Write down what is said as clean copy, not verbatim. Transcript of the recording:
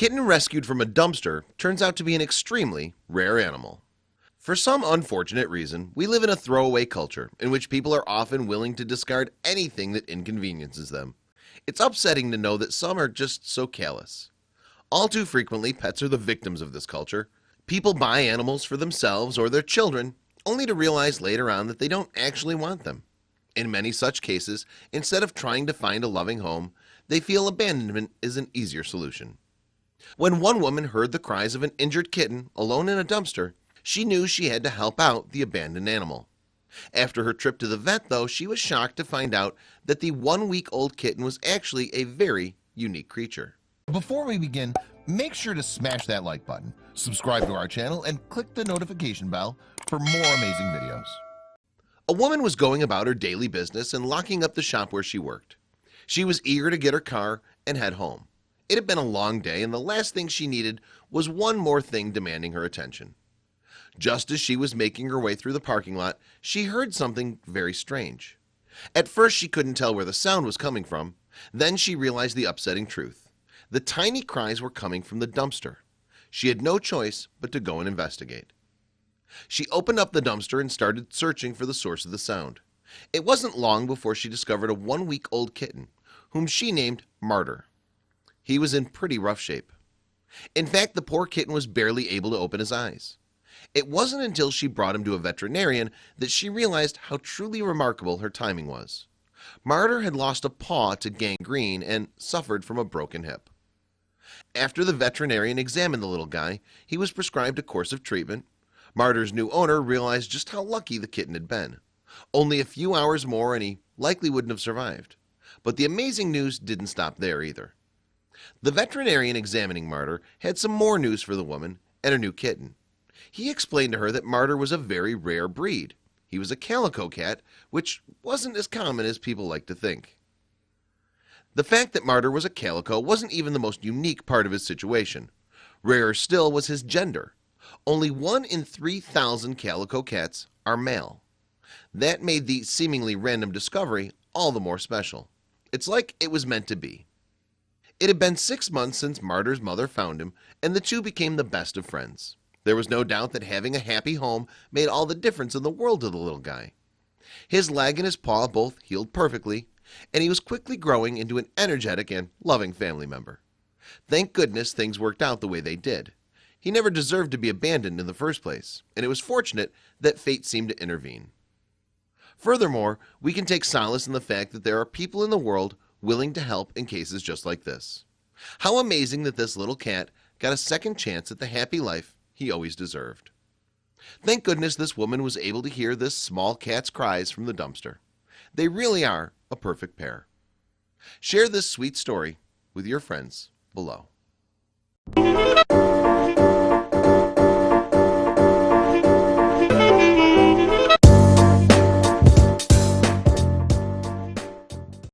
kitten rescued from a dumpster turns out to be an extremely rare animal. For some unfortunate reason, we live in a throwaway culture in which people are often willing to discard anything that inconveniences them. It's upsetting to know that some are just so callous. All too frequently, pets are the victims of this culture. People buy animals for themselves or their children, only to realize later on that they don't actually want them. In many such cases, instead of trying to find a loving home, they feel abandonment is an easier solution. When one woman heard the cries of an injured kitten alone in a dumpster, she knew she had to help out the abandoned animal. After her trip to the vet, though, she was shocked to find out that the 1-week-old kitten was actually a very unique creature. Before we begin, make sure to smash that like button, subscribe to our channel, and click the notification bell for more amazing videos. A woman was going about her daily business and locking up the shop where she worked. She was eager to get her car and head home. It had been a long day, and the last thing she needed was one more thing demanding her attention. Just as she was making her way through the parking lot, she heard something very strange. At first, she couldn't tell where the sound was coming from. Then she realized the upsetting truth. The tiny cries were coming from the dumpster. She had no choice but to go and investigate. She opened up the dumpster and started searching for the source of the sound. It wasn't long before she discovered a 1-week-old kitten, whom she named Martyr. He was in pretty rough shape. In fact, the poor kitten was barely able to open his eyes. It wasn't until she brought him to a veterinarian that she realized how truly remarkable her timing was. Martyr had lost a paw to gangrene and suffered from a broken hip. After the veterinarian examined the little guy, he was prescribed a course of treatment. Martyr's new owner realized just how lucky the kitten had been. Only a few hours more and he likely wouldn't have survived. But the amazing news didn't stop there either. The veterinarian examining Martyr had some more news for the woman and her new kitten. He explained to her that Martyr was a very rare breed. He was a calico cat, which wasn't as common as people like to think. The fact that Martyr was a calico wasn't even the most unique part of his situation. Rarer still was his gender. Only 1 in 3,000 calico cats are male. That made the seemingly random discovery all the more special. It's like it was meant to be. It had been 6 months since Martyr's mother found him, and the two became the best of friends. There was no doubt that having a happy home made all the difference in the world to the little guy. His leg and his paw both healed perfectly, and he was quickly growing into an energetic and loving family member. Thank goodness things worked out the way they did. He never deserved to be abandoned in the first place, and it was fortunate that fate seemed to intervene. Furthermore, we can take solace in the fact that there are people in the world willing to help in cases just like this. How amazing that this little cat got a second chance at the happy life he always deserved. Thank goodness this woman was able to hear this small cat's cries from the dumpster. They really are a perfect pair. Share this sweet story with your friends below.